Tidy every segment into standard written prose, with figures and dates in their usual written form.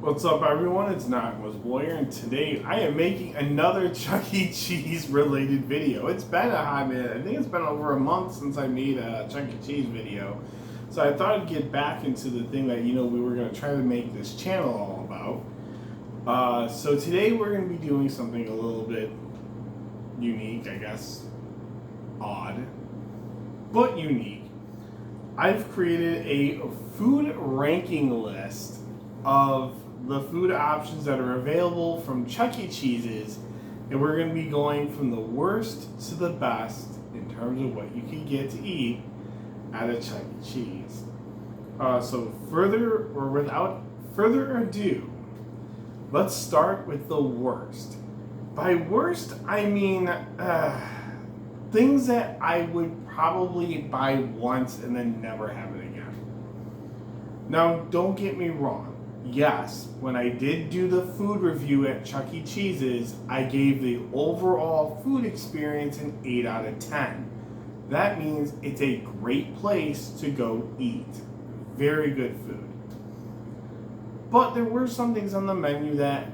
What's up, everyone? It's Knockwas Boyer, and today I am making another Chuck E. Cheese related video. It's been a hot minute. I think it's been over a month since I made a Chuck E. Cheese video. So I thought I'd get back into the thing that, we were going to try to make this channel all about. So today we're going to be doing something a little bit unique, I guess. Odd, but unique. I've created a food ranking list of the food options that are available from Chuck E. Cheese's, and we're going to be going from the worst to the best in terms of what you can get to eat at a Chuck E. Cheese. So without further ado, let's start with the worst. By worst, I mean things that I would probably buy once and then never have it again. Now, don't get me wrong. Yes, when I did do the food review at Chuck E. Cheese's, I gave the overall food experience an 8 out of 10. That means it's a great place to go eat. Very good food. But there were some things on the menu that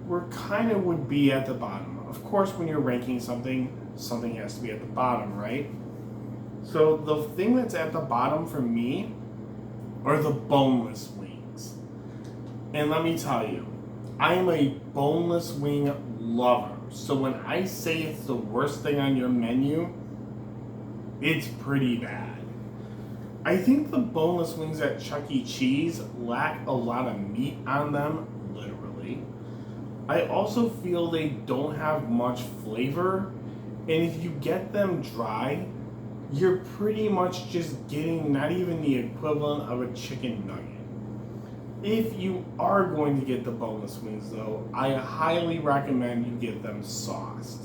would be at the bottom. Of course, when you're ranking something has to be at the bottom, right? So the thing that's at the bottom for me are the boneless wings. And let me tell you, I am a boneless wing lover. So when I say it's the worst thing on your menu, it's pretty bad. I think the boneless wings at Chuck E. Cheese lack a lot of meat on them, literally. I also feel they don't have much flavor, and if you get them dry, you're pretty much just getting not even the equivalent of a chicken nugget. If you are going to get the boneless wings, though, I highly recommend you get them sauced.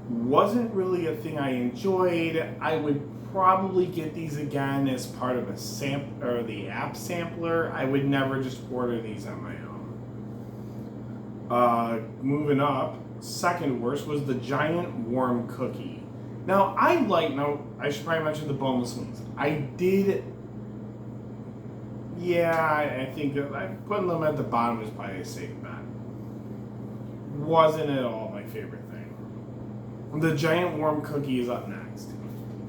Wasn't really a thing I enjoyed. I would probably get these again as part of the app sampler. I would never just order these on my own. Moving up, second worst was the giant warm cookie. Now, I should probably mention the boneless wings. I think that putting them at the bottom is probably a safe bet. Wasn't at all my favorite thing. The giant warm cookie is up next.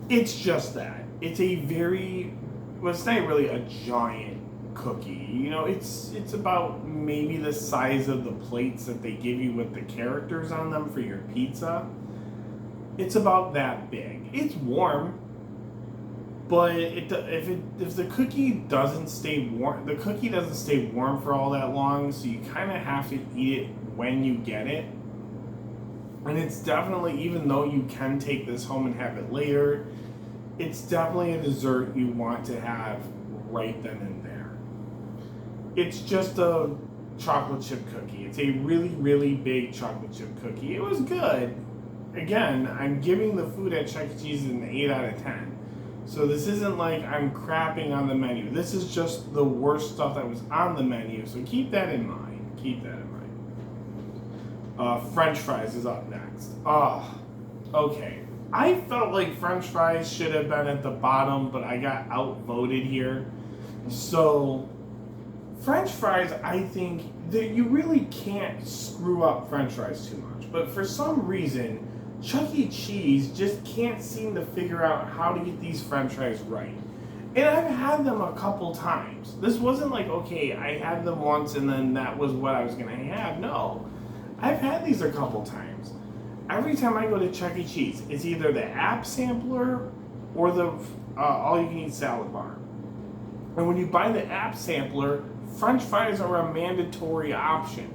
It's just that. It's it's not really a giant cookie. It's about maybe the size of the plates that they give you with the characters on them for your pizza. It's about that big. It's warm, but if the cookie doesn't stay warm, the cookie doesn't stay warm for all that long, so you kind of have to eat it when you get it. And it's definitely, even though you can take this home and have it later, it's definitely a dessert you want to have right then and there. It's just a chocolate chip cookie. It's a really, really big chocolate chip cookie. It was good. Again, I'm giving the food at Chuck E. Cheese an 8 out of 10. So this isn't like I'm crapping on the menu. This is just the worst stuff that was on the menu. So keep that in mind. French fries is up next. Okay. I felt like French fries should have been at the bottom, but I got outvoted here. So French fries, I think that you really can't screw up French fries too much. But for some reason, Chuck E. Cheese just can't seem to figure out how to get these French fries right. And I've had them a couple times. This wasn't like, okay, I had them once and then that was what I was going to have. No. I've had these a couple times. Every time I go to Chuck E. Cheese, it's either the app sampler or the all-you-can-eat salad bar. And when you buy the app sampler, French fries are a mandatory option.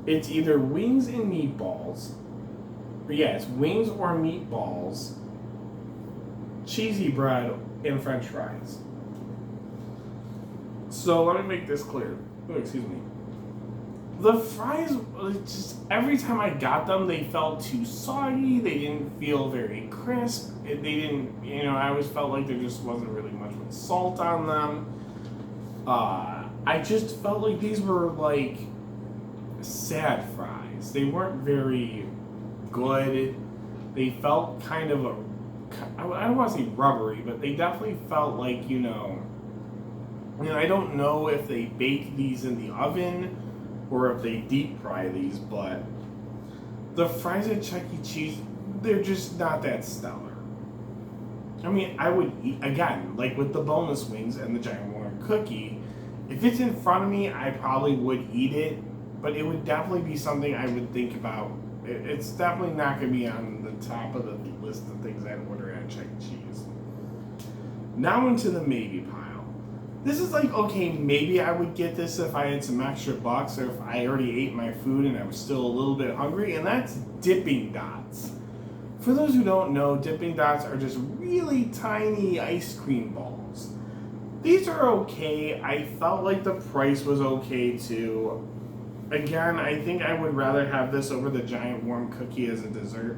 It's either wings and meatballs. It's wings or meatballs, cheesy bread, and French fries. So let me make this clear. Excuse me. The fries, just every time I got them, they felt too soggy. They didn't feel very crisp. They didn't, I always felt like there just wasn't really much with salt on them. I just felt like these were like sad fries. They weren't very good. They felt kind of I don't want to say rubbery, but they definitely felt like, And I don't know if they bake these in the oven or if they deep fry these, but the fries at Chuck E. Cheese, they're just not that stellar. I mean, I would eat, again, like with the boneless wings and the giant warm cookie, if it's in front of me, I probably would eat it, but it would definitely be something I would think about. It's definitely not going to be on the top of the list of things I'd order at Chuck E. Cheese. Now into the maybe pile. This is like, okay, maybe I would get this if I had some extra bucks or if I already ate my food and I was still a little bit hungry, and that's Dipping Dots. For those who don't know, Dipping Dots are just really tiny ice cream balls. These are okay. I felt like the price was okay too. Again, I think I would rather have this over the giant warm cookie as a dessert,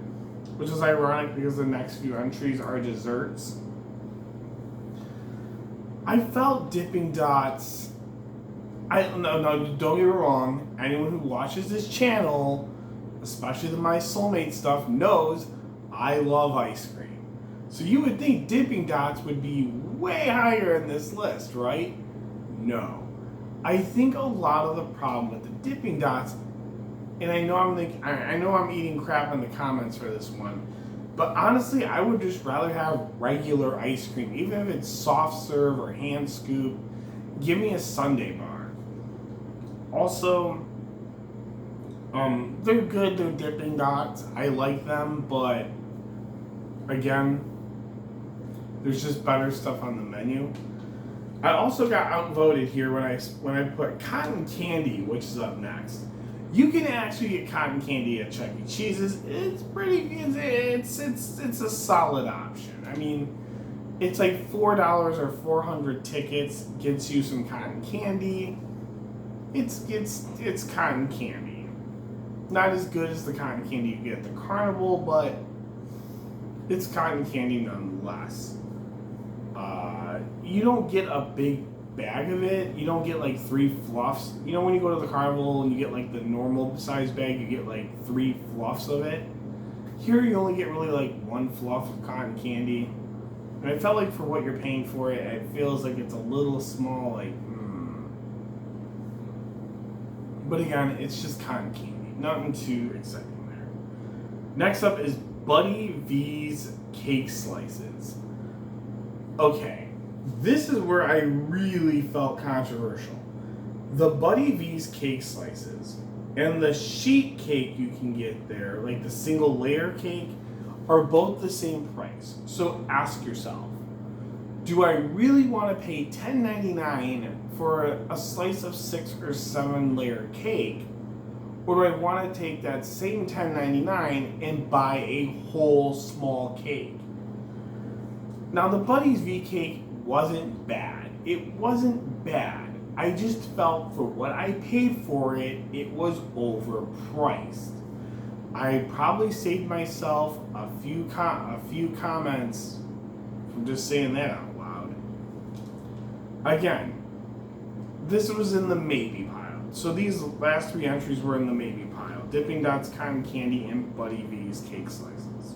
which is ironic because the next few entries are desserts. I felt Dipping Dots. No, don't get me wrong. Anyone who watches this channel, especially the My Soulmate stuff, knows I love ice cream. So you would think Dipping Dots would be way higher in this list, right? No. I think a lot of the problem with the Dipping Dots, and I know I'm eating crap in the comments for this one, but honestly, I would just rather have regular ice cream, even if it's soft serve or hand scoop. Give me a sundae bar. Also, they're good. They're Dipping Dots. I like them, but again, there's just better stuff on the menu. I also got outvoted here when I put cotton candy, which is up next. You can actually get cotton candy at Chuck E. Cheese's. It's a solid option. I mean, it's like $4 or 400 tickets gets you some cotton candy. It's cotton candy. Not as good as the cotton candy you get at the carnival, but it's cotton candy nonetheless. You don't get a big bag of it. You don't get like 3 fluffs. You know when you go to the carnival and you get like the normal size bag, you get like 3 fluffs of it. Here you only get really like 1 fluff of cotton candy. And I felt like for what you're paying for it, it feels like it's a little small, like, But again, it's just cotton candy. Nothing too exciting there. Next up is Buddy V's Cake Slices. Okay. This is where I really felt controversial. The Buddy V's Cake Slices and the sheet cake you can get there, like the single layer cake, are both the same price. So ask yourself, do I really want to pay $10.99 for a slice of 6 or 7 layer cake? Or do I want to take that same $10.99 and buy a whole small cake? Now the Buddy's V cake wasn't bad. It wasn't bad. I just felt for what I paid for it, it was overpriced. I probably saved myself a few comments from just saying that out loud. Again, this was in the maybe pile. So these last 3 entries were in the maybe pile. Dipping Dots, cotton candy, and Buddy V's Cake Slices.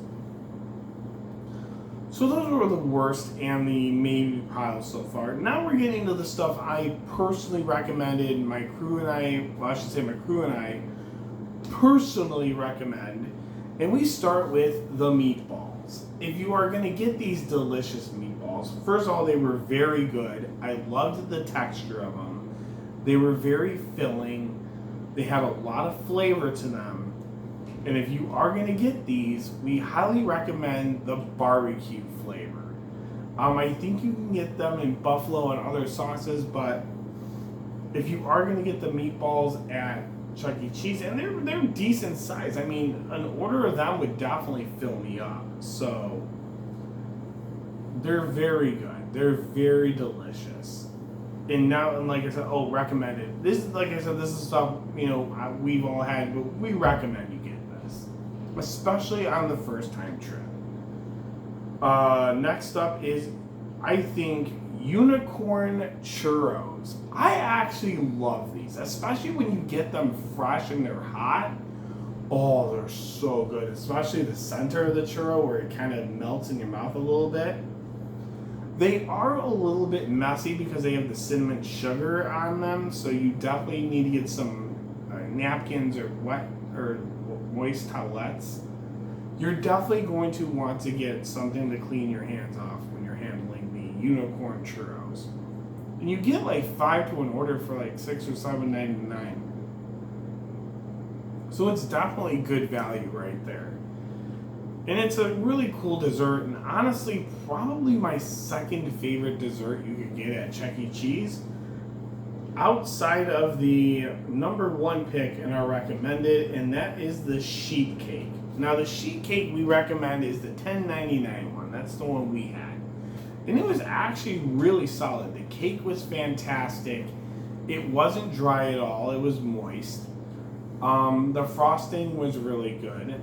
So those were the worst and the maybe pile so far. Now we're getting to the stuff I personally recommended, my crew and I personally recommend. And we start with the meatballs. If you are going to get these delicious meatballs, first of all, they were very good. I loved the texture of them. They were very filling. They had a lot of flavor to them. And if you are going to get these, we highly recommend the barbecue flavor. I think you can get them in buffalo and other sauces, but if you are going to get the meatballs at Chuck E. Cheese, and they're decent size. I mean, an order of them would definitely fill me up. So they're very good. They're very delicious. And now, and like I said, recommended. This is stuff we've all had, but we recommend you get this, especially on the first time trip. Next up is, I think, unicorn churros. I actually love these, especially when you get them fresh and they're hot. Oh, they're so good, especially the center of the churro where it kind of melts in your mouth a little bit. They are a little bit messy because they have the cinnamon sugar on them, so you definitely need to get some napkins or wet or moist towelettes. You're definitely going to want to get something to clean your hands off when you're handling the unicorn churros. And you get like 5 to an order for like $6 or $7.99. So it's definitely good value right there. And it's a really cool dessert, and honestly, probably my second favorite dessert you could get at Chuck E. Cheese, outside of the number one pick in our recommended, and that is the sheet cake. Now, the sheet cake we recommend is the $10.99 one. That's the one we had. And it was actually really solid. The cake was fantastic. It wasn't dry at all. It was moist. The frosting was really good.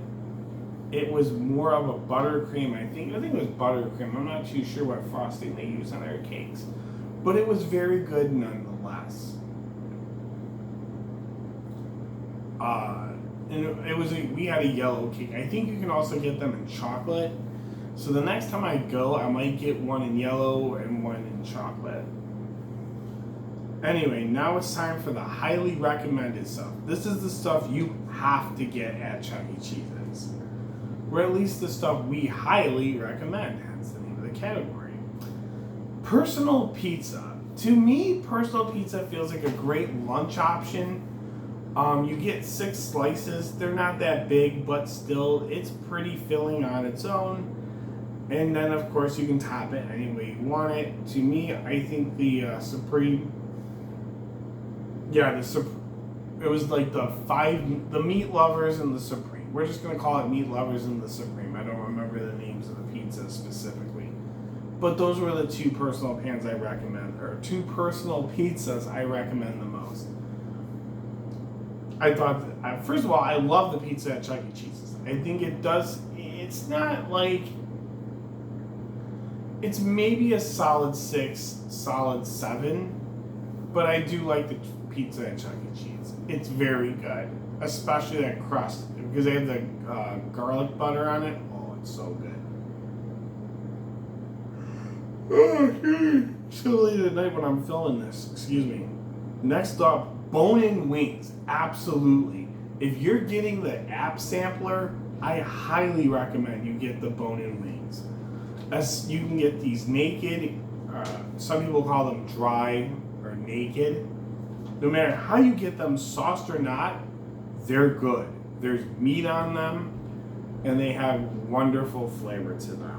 It was more of a buttercream. I think it was buttercream. I'm not too sure what frosting they use on their cakes, but it was very good nonetheless. And it was we had a yellow cake. I think you can also get them in chocolate. So the next time I go, I might get one in yellow and one in chocolate. Anyway, now it's time for the highly recommended stuff. This is the stuff you have to get at Chuck E. Cheese's. Or at least the stuff we highly recommend. That's the name of the category. Personal pizza. To me, personal pizza feels like a great lunch option. You get 6 slices. They're not that big, but still, it's pretty filling on its own. And then, of course, you can top it any way you want it. To me, I think the Supreme... Yeah, it was like the Meat Lovers and the Supreme. We're just going to call it Meat Lovers and the Supreme. I don't remember the names of the pizzas specifically. But those were the 2 personal pans I recommend, or 2 personal pizzas I recommend the most. I thought, first of all, I love the pizza at Chuck E. Cheese's. I think it's not like, it's maybe a solid 6, solid 7, but I do like the pizza at Chuck E. Cheese. It's very good, especially that crust, because they have the garlic butter on it. Oh, it's so good. It's so late at night when I'm filming this. Excuse me. Next up, bone-in wings. Absolutely. If you're getting the app sampler, I highly recommend you get the bone-in wings. As you can get these naked. Some people call them dry or naked. No matter how you get them, sauced or not, they're good. There's meat on them, and they have wonderful flavor to them.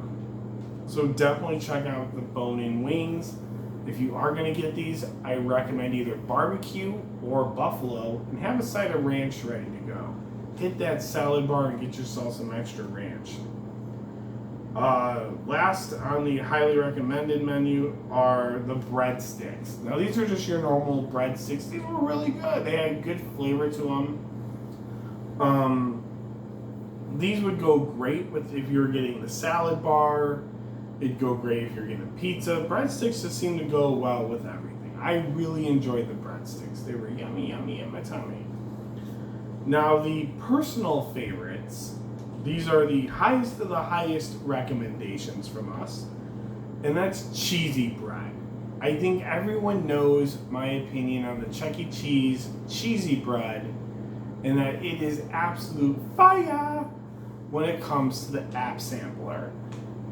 So definitely check out the bone-in wings. If you are going to get these, I recommend either barbecue or buffalo, and have a side of ranch ready to go. Hit that salad bar and get yourself some extra ranch. Last on the highly recommended menu are the breadsticks. Now these are just your normal breadsticks. These were really good. They had good flavor to them. These would go great with if you're getting the salad bar. It'd go great if you're getting pizza. Breadsticks just seem to go well with everything. I really enjoyed the breadsticks. They were yummy, yummy in my tummy. Now the personal favorites. These are the highest of the highest recommendations from us, and that's cheesy bread. I think everyone knows my opinion on the Chuck E. Cheese cheesy bread, and that it is absolute fire when it comes to the app sampler.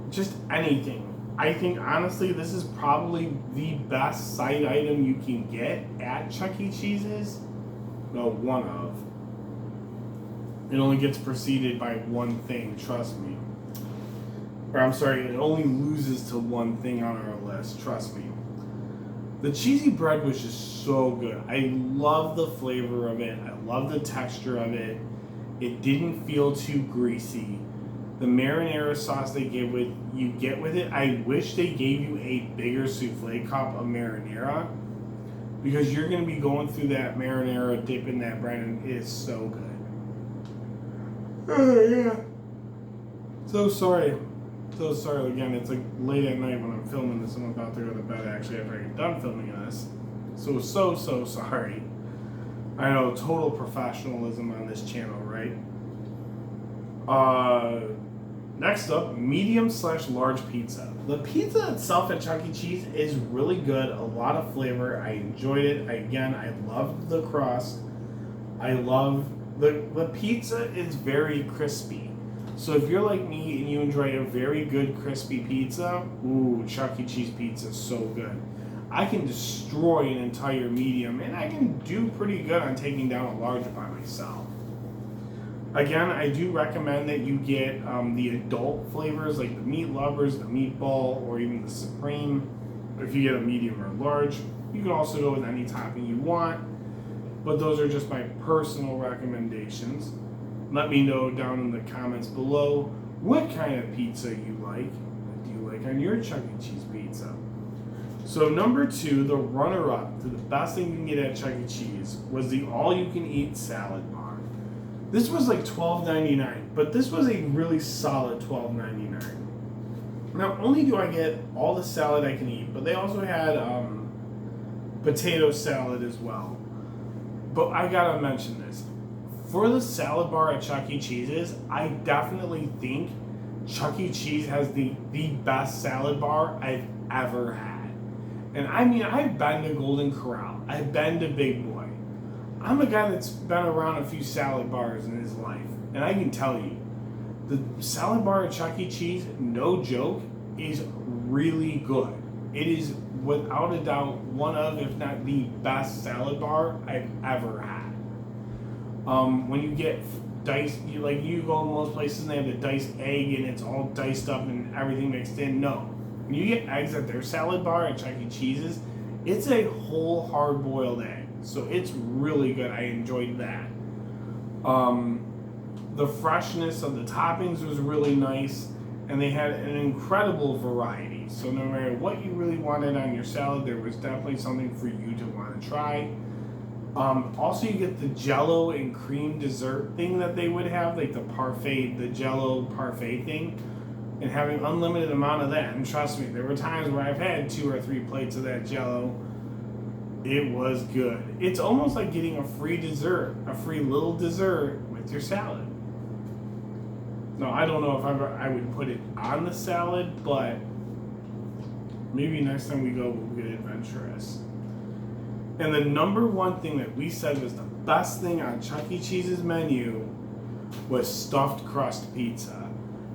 Just anything. I think honestly this is probably the best side item you can get at Chuck E. Cheese's. Well, one of. It only gets preceded by one thing, trust me. Or I'm sorry, it only loses to one thing on our list, trust me. The cheesy bread was just so good. I love the flavor of it. I love the texture of it. It didn't feel too greasy. The marinara sauce they get with it, I wish they gave you a bigger souffle cup of marinara, because you're going to be going through that marinara, dipping that bread, and it is so good. Oh, yeah. So sorry again. It's like late at night when I'm filming this. I'm about to go to bed actually after I get done filming this. So sorry. I know, total professionalism on this channel, right? Next up, medium/large pizza. The pizza itself at Chuck E. Cheese is really good, a lot of flavor. I enjoyed it. I loved the crust. I love the pizza is very crispy. So if you're like me and you enjoy a very good crispy pizza, ooh, Chuck E. Cheese pizza is so good. I can destroy an entire medium, and I can do pretty good on taking down a large by myself. Again, I do recommend that you get the adult flavors like the meat lovers, the meatball, or even the supreme. If you get a medium or large, you can also go with any topping you want, but those are just my personal recommendations. Let me know down in the comments below what kind of pizza you like. What do you like on your Chuck E. Cheese pizza? So number 2, the runner-up to the best thing you can get at Chuck E. Cheese was the all-you-can-eat salad bar. This was like $12.99, but this was a really solid $12.99. Not only do I get all the salad I can eat, but they also had potato salad as well. But I gotta mention this. For the salad bar at Chuck E. Cheese's, I definitely think Chuck E. Cheese has the best salad bar I've ever had. And I mean, I've been to Golden Corral. I've been to Big Boy. I'm a guy that's been around a few salad bars in his life. And I can tell you, the salad bar at Chuck E. Cheese, no joke, is really good. It is without a doubt one of, if not the best salad bar I've ever had. When you get diced, you go to most places and they have the diced egg and it's all diced up and everything mixed in. No. When you get eggs at their salad bar at Chuck E. Cheese's, it's a whole hard-boiled egg. So it's really good. I enjoyed that. The freshness of the toppings was really nice, and they had an incredible variety. So no matter what you really wanted on your salad, there was definitely something for you to want to try. Also, you get the Jello and cream dessert thing that they would have, like the Jello parfait thing, and having unlimited amount of that. And trust me, there were times where I've had 2 or 3 plates of that Jello. It was good. It's almost like getting a free dessert, a free little dessert with your salad. Now, I don't know if I would put it on the salad, but maybe next time we go, we'll get adventurous. And the number one thing that we said was the best thing on Chuck E. Cheese's menu was stuffed crust pizza.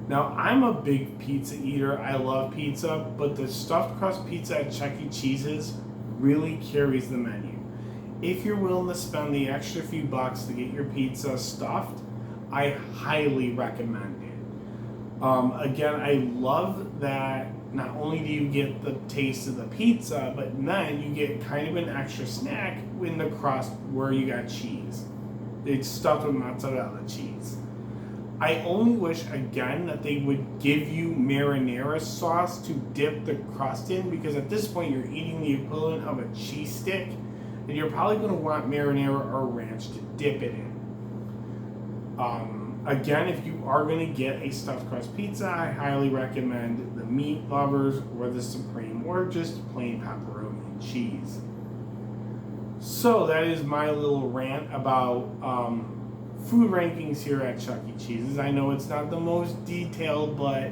Now, I'm a big pizza eater. I love pizza, but the stuffed crust pizza at Chuck E. Cheese's really carries the menu. If you're willing to spend the extra few bucks to get your pizza stuffed, I highly recommend it. Again, I love that not only do you get the taste of the pizza, but then you get kind of an extra snack in the crust where you got cheese. It's stuffed with mozzarella cheese. I only wish, again, that they would give you marinara sauce to dip the crust in, because at this point you're eating the equivalent of a cheese stick, and you're probably going to want marinara or ranch to dip it in. Again, if you are going to get a stuffed crust pizza, I highly recommend the meat lovers or the supreme, or just plain pepperoni and cheese. So that is my little rant about food rankings here at Chuck E. Cheese's. I know it's not the most detailed, but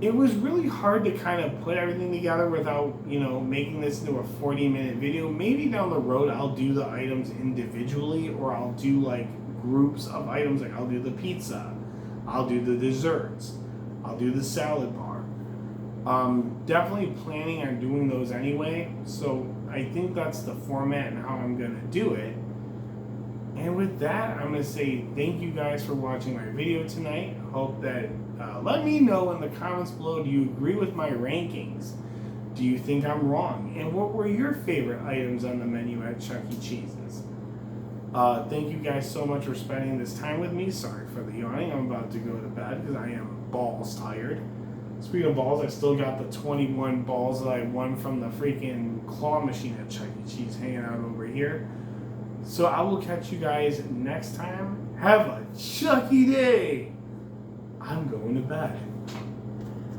it was really hard to kind of put everything together without, making this into a 40-minute video. Maybe down the road I'll do the items individually, or I'll do like groups of items. Like I'll do the pizza, I'll do the desserts, I'll do the salad bar. Definitely planning on doing those anyway. So I think that's the format and how I'm going to do it. And with that, I'm going to say thank you guys for watching my video tonight. Hope that, let me know in the comments below, do you agree with my rankings? Do you think I'm wrong? And what were your favorite items on the menu at Chuck E. Cheese's? Thank you guys so much for spending this time with me. Sorry for the yawning. I'm about to go to bed because I am balls tired. Speaking of balls, I still got the 21 balls that I won from the freaking claw machine at Chuck E. Cheese hanging out over here. So I will catch you guys next time. Have a Chucky day. I'm going to bed.